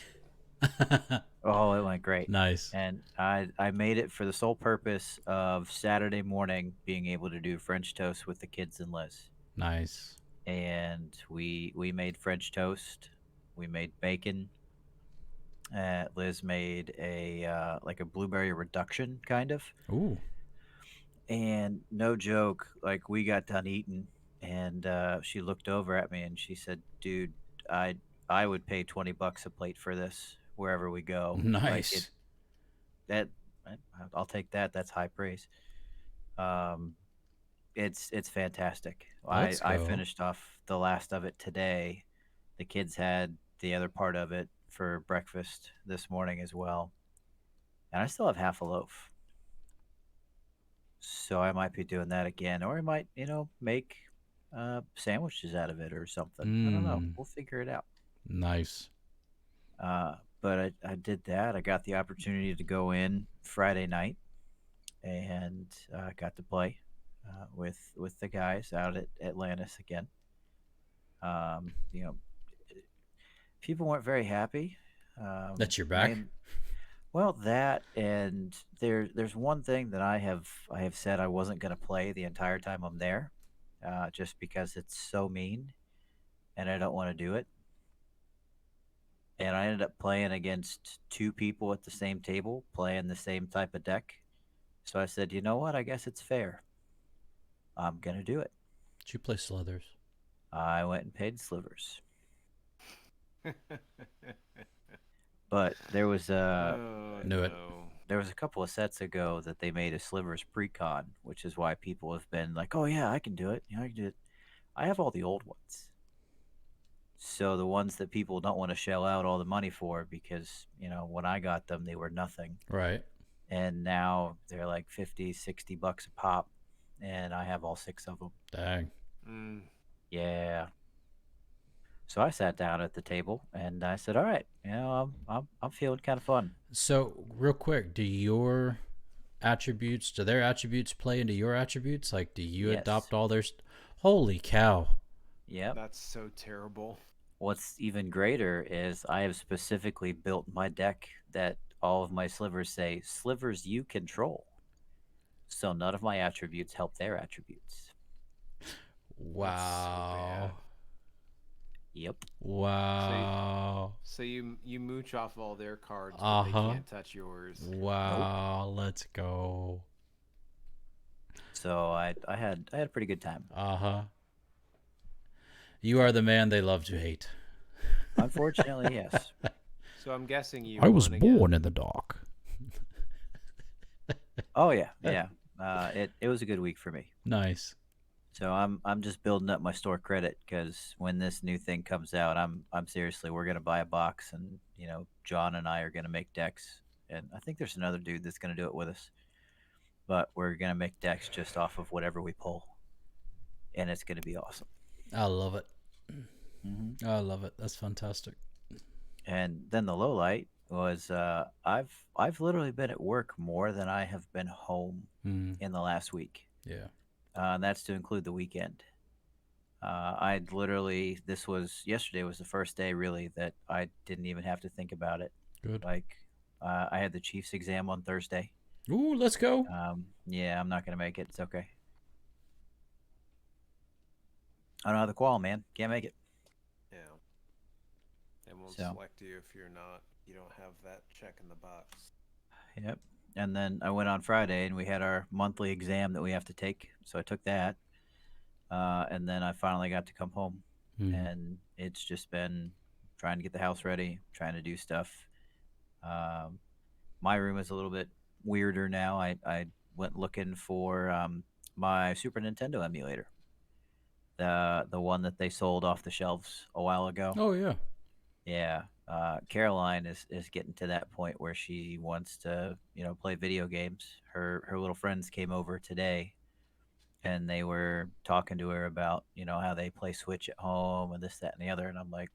Oh, it went great. Nice. And I made it for the sole purpose of Saturday morning being able to do French toast with the kids and Liz. Nice. And we made French toast. We made bacon. Liz made a like a blueberry reduction kind of. Ooh. And no joke, like we got done eating, and she looked over at me and she said, "Dude, I I would pay $20 a plate for this wherever we go. Like it Nice. that I- I'll take that. That's high praise. Um, it's fantastic. I Let's I go. finished off the last of it today. The kids had the other part of it for breakfast this morning as well, and I still have half a loaf. So I might be doing that again, or I might, make sandwiches out of it or something. I don't know. Mmm. We'll figure it out. Nice. But I did that. I got the opportunity to go in Friday night and got to play with the guys out at Atlantis again. Um, you know, People weren't very happy. That you're back? Main, well, that and there's one thing that I have said I wasn't going to play the entire time I'm there, just because it's so mean and I don't want to do it. And I ended up playing against two people at the same table, playing the same type of deck. So I said, you know what? I guess it's fair. I'm gonna do it. Did you play Sluthers? I went and paid slivers, but Oh Knew it. no. there was a couple of sets ago that they made a slivers precon, which is why people have been like, "Oh yeah, I can do it. I can do it." I have all the old ones, so the ones that people don't want to shell out all the money for because when I got them they were nothing, Right. and now they're like 50, $60 a pop, and I have all six of them. Dang. Mm. Yeah. So I sat down at the table and I said, "All right, I'm feeling kind of fun." So, real quick, do their attributes play into your attributes? Like, do you Yes. adopt all their. Holy cow. Yep. That's so terrible. What's even greater is I have specifically built my deck that all of my slivers say slivers you control. So none of my attributes help their attributes. That's so bad. Wow. Yep. So y- Wow. so you mooch off all their cards, but Uh they huh. can't touch yours. Nope. Wow. Let's go. So I had a pretty good time. Uh huh. You are the man they love to hate. Unfortunately, yes. So I'm guessing you I was won again. born in the dark. Oh yeah, yeah. It was a good week for me. Nice. So I'm just building up my store credit because when this new thing comes out, I'm seriously we're gonna buy a box, and John and I are gonna make decks, and I think there's another dude that's gonna do it with us, but we're gonna make decks just off of whatever we pull, and it's gonna be awesome. I love it. Hmm. I love it. That's fantastic. And then the low light was I've literally been at work more than I have been home Mm, in the last week, yeah. and that's to include the weekend. I'd literally this was yesterday was the first day really that I didn't even have to think about it. Good. Like I had the Chiefs exam on Thursday. Ooh, let's go. Yeah, I'm not gonna make it. It's okay. I don't have the qual, man. Can't make it. Yeah. They won't So select you if you don't have that check in the box. yep. And then I went on Friday and we had our monthly exam that we have to take. So I took that. And then I finally got to come home, Mm, and it's just been trying to get the house ready, trying to do stuff. Um, my room is a little bit weirder now. I went looking for my Super Nintendo emulator, the one that they sold off the shelves a while ago. oh, yeah. Yeah, Caroline is getting to that point where she wants to, play video games. Her little friends came over today, and they were talking to her about, how they play Switch at home and this, that, and the other. And I'm like,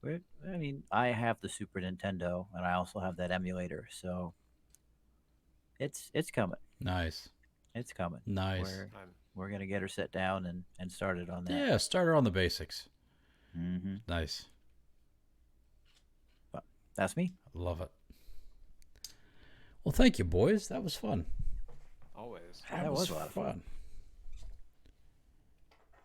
I mean, I have the Super Nintendo, and I also have that emulator, so it's coming. Nice. It's coming. Nice. We're gonna get her set down and started on that. Yeah, start her on the basics. Mm-hmm. Nice. But that's me. Love it. Well, thank you, boys. That was fun. Always. That was a lot of fun.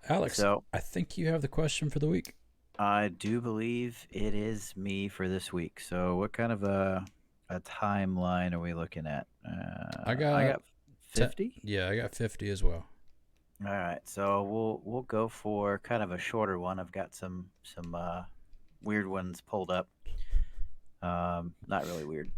Alex, So, I think you have the question for the week. I do believe it is me for this week. So, what kind of a timeline are we looking at? I got 50. Yeah, I got 50 as well. All right, so we'll go for kind of a shorter one. I've got some weird ones pulled up. Not really weird,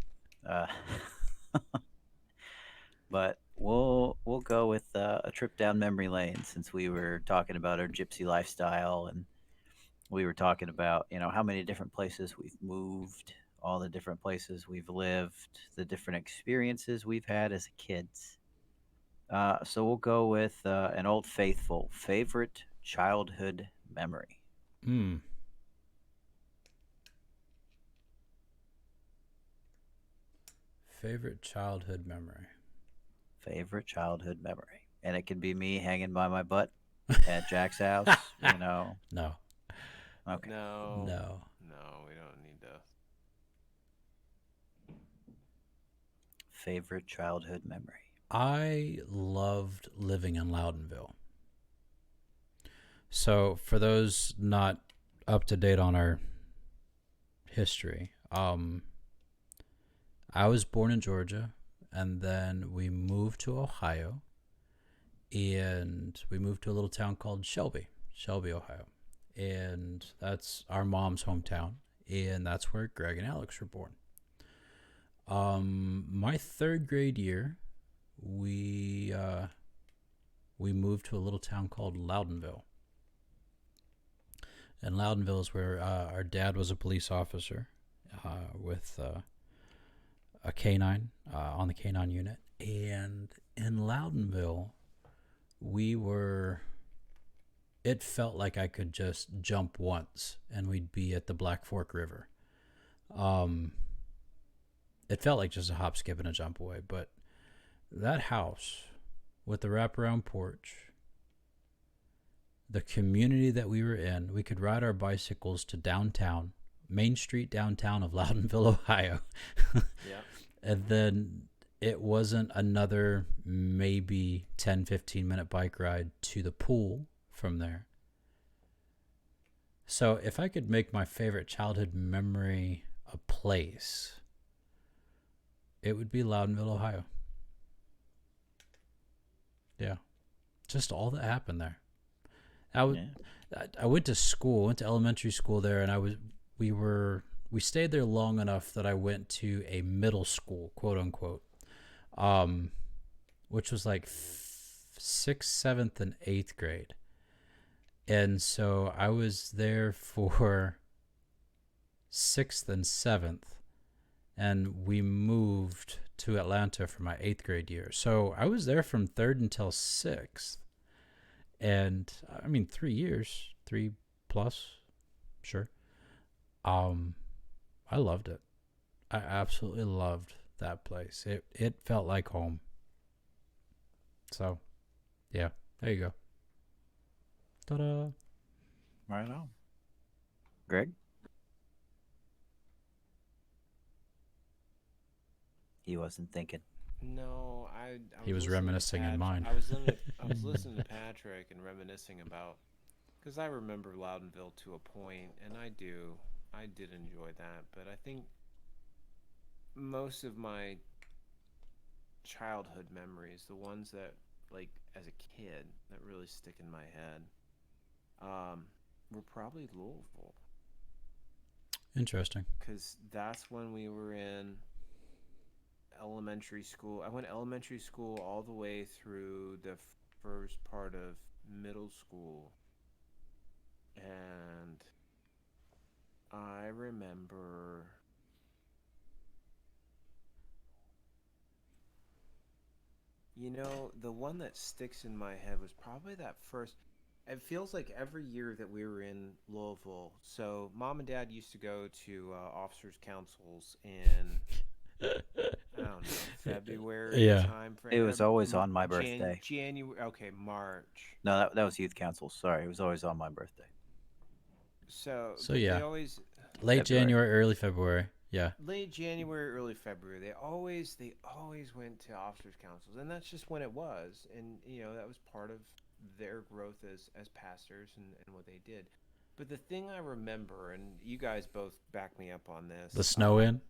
but we'll go with a trip down memory lane, since we were talking about our gypsy lifestyle, and we were talking about how many different places we've moved, all the different places we've lived, the different experiences we've had as kids. So we'll go with an old faithful favorite childhood memory. Favorite childhood memory. Favorite childhood memory. And it can be me hanging by my butt at Jack's house, No. Okay. No, No. we don't need to. Favorite childhood memory. I loved living in Loudonville. So, for those not up to date on our history, I was born in Georgia, and then we moved to Ohio, and we moved to a little town called Shelby, Ohio. And that's our mom's hometown, and that's where Greg and Alex were born. My third grade year, we moved to a little town called Loudonville. And Loudonville is where our dad was a police officer with a canine on the canine unit. And in Loudonville, it felt like I could just jump once and we'd be at the Black Fork River. It felt like just a hop, skip, and a jump away. But that house with the wraparound porch, the community that we were in, we could ride our bicycles to downtown, Main Street downtown of Loudonville, Ohio. Yeah. And then it wasn't another maybe 10, 15-minute bike ride to the pool from there. So if I could make my favorite childhood memory a place, it would be Loudonville, Ohio. Yeah. Just all that happened there. I went to school, went to elementary school there, and we stayed there long enough that I went to a middle school, quote unquote, which was like 6th, 7th, and 8th grade. And so I was there for 6th and 7th, and we moved to Atlanta for my 8th grade year. So I was there from 3rd until 6th. And I mean, 3 years, 3 plus, sure. I loved it. I absolutely loved that place. It felt like home. So, yeah, there you go. Ta-da. Right on. Greg? He wasn't thinking. No, He was listening to reminiscing in mine. I was listening to Patrick and reminiscing about, because I remember Loudonville to a point, and I did enjoy that, but I think most of my childhood memories, the ones that, like, as a kid, that really stick in my head, were probably Louisville. Interesting. Because that's when we were in elementary school. I went elementary school all the way through the first part of middle school, and I remember. The one that sticks in my head was probably that first. It feels like every year that we were in Louisville. So mom and dad used to go to officers' councils in, I don't know, February Yeah. time for It was always on my birthday. January. Okay, March. No, that was youth council. Sorry, it was always on my birthday. So, So but they yeah, always late February. January, early February. Yeah. late January, early February. They always went to officers' councils, and that's just when it was, and that was part of their growth as pastors and what they did. But the thing I remember, and you guys both back me up on The this. snow in.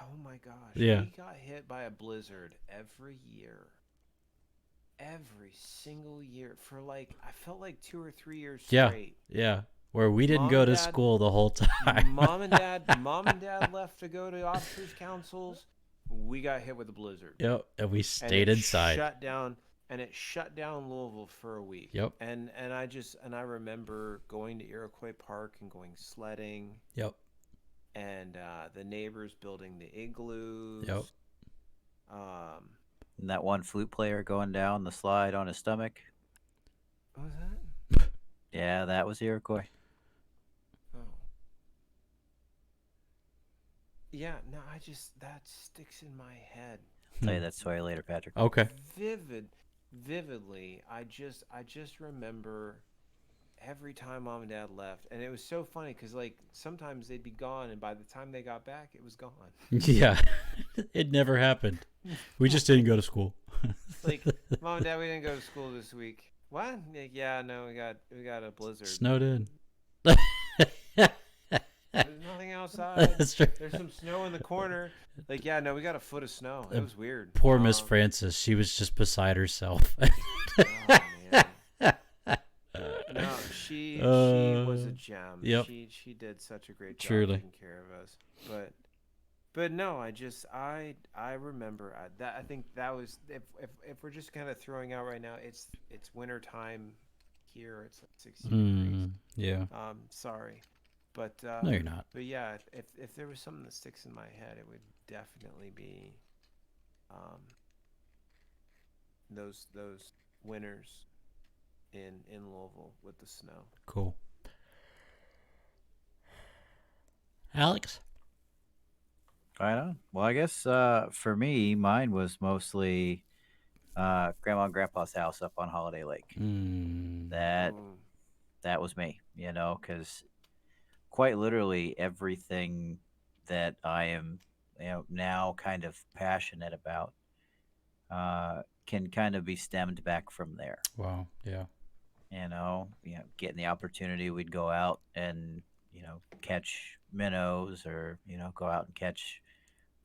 Oh my gosh, Yeah. we got hit by a blizzard every single year for like I felt like 2 or 3 years Yeah. straight. Yeah. Where we didn't Mom go and to dad, school the whole time. mom and dad left to go to officers' councils. We got hit with a blizzard, Yep. And we and stayed inside. it shut down Louisville for a week. Yep. And I remember going to Iroquois Park and going sledding, Yep. and the neighbors building the igloos. Yep. Um, And that one flute player going down the slide on his stomach. what was that? Yeah, that was Iroquois. Oh. Yeah, no, that sticks in my head. I'll tell you that story later, Patrick. Okay. Vividly. I just remember every time mom and dad left, and it was so funny because like sometimes they'd be gone, and by the time they got back, it was gone. Yeah. It never happened. We just didn't go to school. Like, mom and dad, we didn't go to school this week. What? Yeah, no, we got a blizzard. Snowed in. There's nothing outside. That's true. There's some snow in the corner. Like, yeah, no, we got a foot of snow. It was weird. Poor Miss Francis. She was just beside herself. Oh, man. No, she was a gem. Yep. She did such a great job Truly. taking care of us. But no, I remember that. I think that was if we're just kind of throwing out right now, it's winter time here. It's like 60 degrees. Yeah. Sorry, but No, you're not. But yeah, if there was something that sticks in my head, it would definitely be those winters in Louisville with the snow. Cool. Alex? Right on. Well, I guess for me, mine was mostly Grandma and Grandpa's house up on Holiday Lake. That Ooh. that was me, because quite literally everything that I am, now kind of passionate about can kind of be stemmed back from there. Wow. Yeah. Getting the opportunity, we'd go out and catch minnows, or go out and catch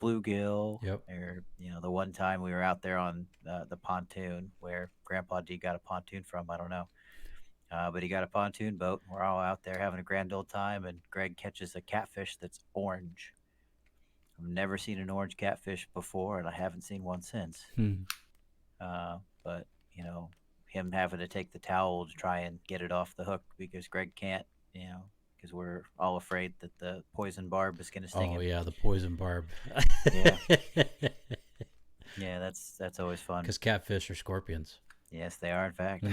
bluegill. Yep. Or the one time we were out there on the pontoon, where Grandpa D got a pontoon from, I don't know. But he got a pontoon boat. We're all out there having a grand old time, and Greg catches a catfish that's orange. I've never seen an orange catfish before, and I haven't seen one since. But him having to take the towel to try and get it off the hook because Greg can't, because we're all afraid that the poison barb is going to sting him. Oh yeah, the poison barb. Yeah. Yeah, that's always fun. Because catfish are scorpions. Yes, they are, in fact.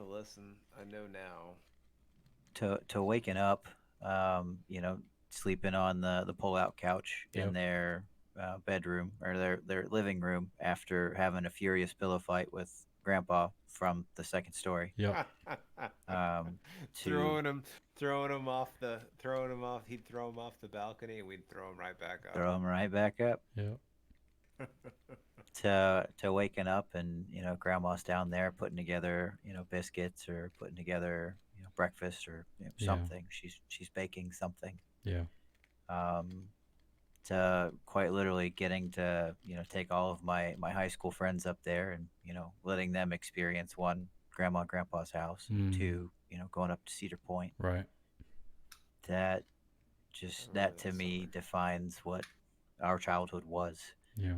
Listen, I know now. To waking up, sleeping on the pull-out couch in their bedroom, or their living room, after having a furious pillow fight with Grandpa from the second story. Yep. throwing him off. He'd throw him off the balcony, and we'd throw him right back up. Throw him right back up. Yep. To waking up, and Grandma's down there putting together biscuits, or putting together breakfast, or something. She's baking something. Yeah. To quite literally getting to take all of my high school friends up there, and letting them experience, one, Grandma and Grandpa's house, two, going up to Cedar Point. Right. That to me defines what our childhood was. Yeah.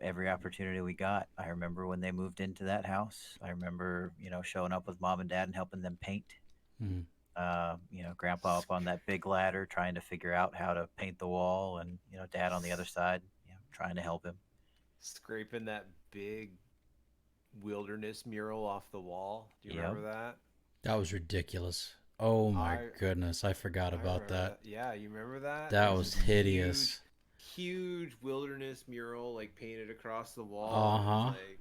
Every opportunity we got. I remember when they moved into that house. I remember showing up with Mom and Dad and helping them paint. Grandpa up on that big ladder trying to figure out how to paint the wall, and Dad on the other side, trying to help him. Scraping that big wilderness mural off the wall. Do you remember that? That was ridiculous. Oh my goodness, I forgot about that. Yeah, you remember that? That was hideous. Huge wilderness mural, like painted across the wall. Like,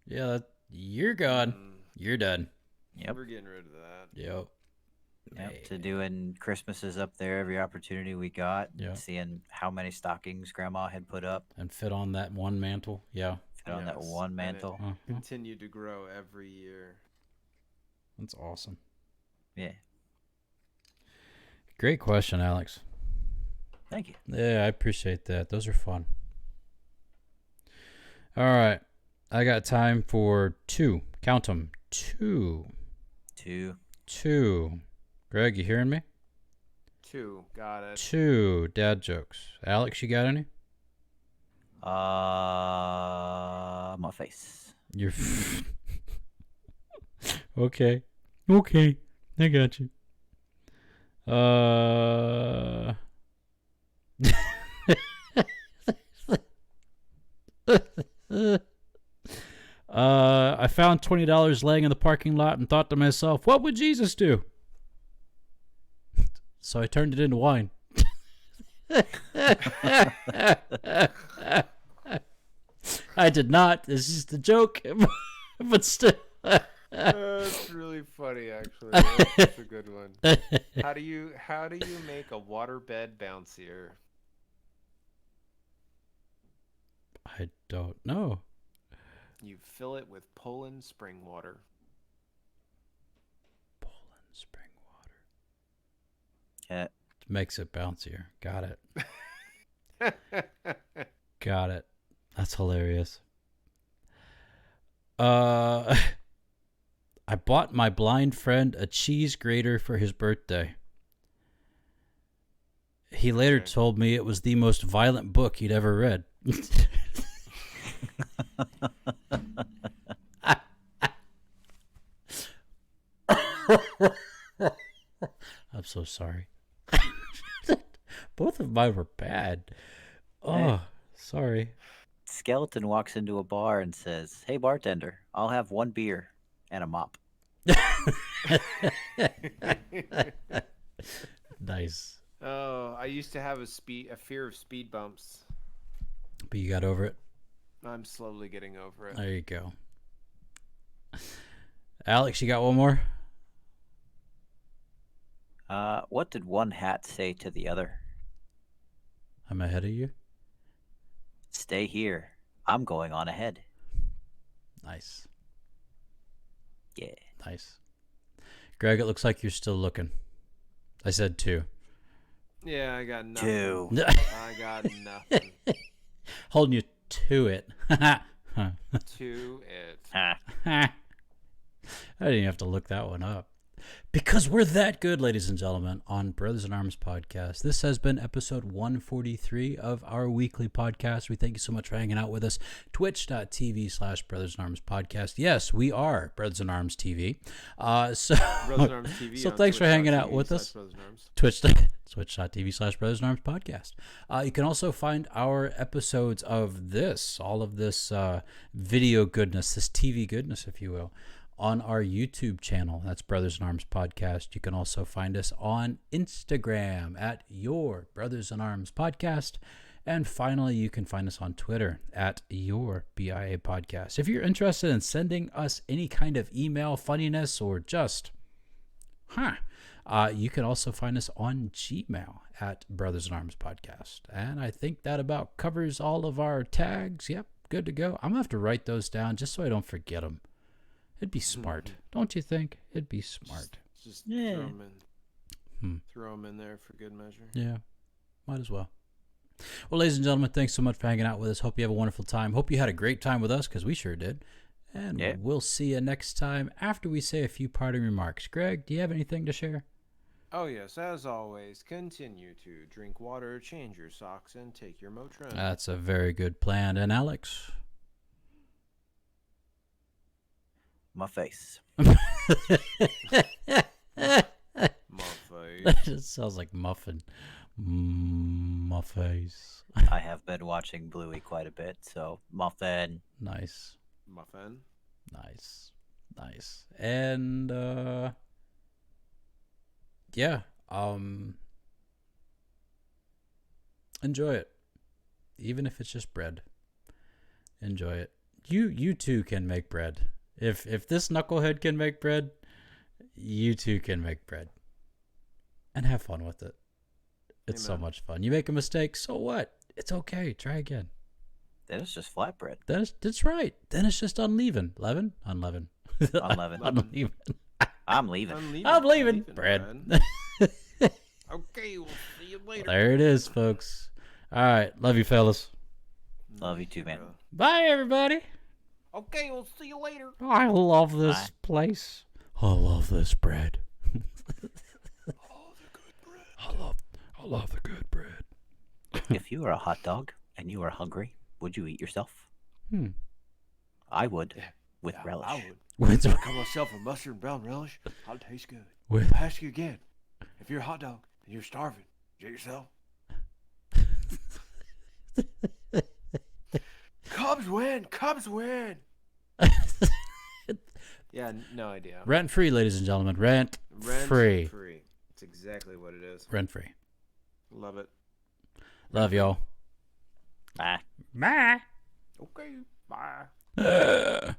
yeah, you're gone. You're done. Yep. We're getting rid of that. Yep. To doing Christmases up there every opportunity we got. Yep. Seeing how many stockings Grandma had put up. And fit on that one mantle. Yeah. Fit on that one mantle. And it continued to grow every year. That's awesome. Yeah. Great question, Alex. Thank you. Yeah, I appreciate that. Those are fun. All right. I got time for 2. Count them. 2. 2. Greg, you hearing me? 2. Got it. 2 dad jokes. Alex, you got any? My face. You're okay. I got you. I found $20 laying in the parking lot and thought to myself, what would Jesus do? So I turned it into wine. I did not. This is the joke. But still. That's really funny, actually. That's a good one. How do you make a waterbed bouncier? I don't know. You fill it with Poland spring water. Poland spring water. Yeah. Makes it bouncier. Got it. Got it. That's hilarious. I bought my blind friend a cheese grater for his birthday. He later told me it was the most violent book he'd ever read. I'm so sorry. Both of mine were bad. Oh, sorry. Skeleton walks into a bar and says, "Hey, bartender, I'll have 1 beer and a mop." Nice. Oh, I used to have a fear of speed bumps. But you got over it? I'm slowly getting over it. There you go. Alex, you got one more? What did one hat say to the other? I'm ahead of you. Stay here. I'm going on ahead. Nice. Yeah. Nice. Greg, it looks like you're still looking. I said 2. Yeah, I got nothing. 2. I got nothing. Holding you to it. To it. I didn't even have to look that one up. Because we're that good, ladies and gentlemen, on Brothers in Arms podcast. This has been episode 143 of our weekly podcast. We thank you so much for hanging out with us. Twitch.tv/Brothers in Arms podcast. Yes, we are Brothers in Arms TV. So thanks for hanging out with us. Twitch.tv/Brothers in Arms podcast. You can also find our episodes of all of this video goodness, this TV goodness, if you will, on our YouTube channel. That's Brothers in Arms Podcast. You can also find us on Instagram at Your Brothers in Arms Podcast. And finally, you can find us on Twitter at Your BIA Podcast. If you're interested in sending us any kind of email, funniness, or just, you can also find us on Gmail at Brothers in Arms Podcast. And I think that about covers all of our tags. Yep, good to go. I'm going to have to write those down just so I don't forget them. It'd be smart, don't you think? It'd be smart. Just throw them in. Throw them in there for good measure. Yeah, might as well. Well, ladies and gentlemen, thanks so much for hanging out with us. Hope you have a wonderful time. Hope you had a great time with us, because we sure did. And we'll see you next time after we say a few parting remarks. Greg, do you have anything to share? Oh, yes. As always, continue to drink water, change your socks, and take your Motrin. That's a very good plan. And Alex? My face. It sounds like muffin. Mufface. I have been watching Bluey quite a bit, so muffin. Nice. Muffin. Nice. And yeah, enjoy it. Even if it's just bread. Enjoy it. You too can make bread. If this knucklehead can make bread, you too can make bread. And have fun with it. It's so much fun. You make a mistake, so what? It's okay. Try again. Then it's just flatbread. That's right. Then it's just unleaven. Unleaven? Unleavened. Unleaven. I'm leaving. I'm leaving. Bread. Okay, we'll see you later. There it is, folks. All right. Love you, fellas. Love you too, man. Bye, everybody. Okay, we'll see you later. I love this place. I love this bread. I love the good bread. If you were a hot dog and you were hungry, would you eat yourself? I would, with relish. I would. I call myself a mustard and brown relish. I'll taste good. I ask you again. If you're a hot dog and you're starving, you eat yourself? Cubs win! Cubs win! Yeah, no idea. Rent free, ladies and gentlemen. Rent free. Free. It's exactly what it is. Rent free. Love it. Love y'all. Bye. Bye. Okay, bye.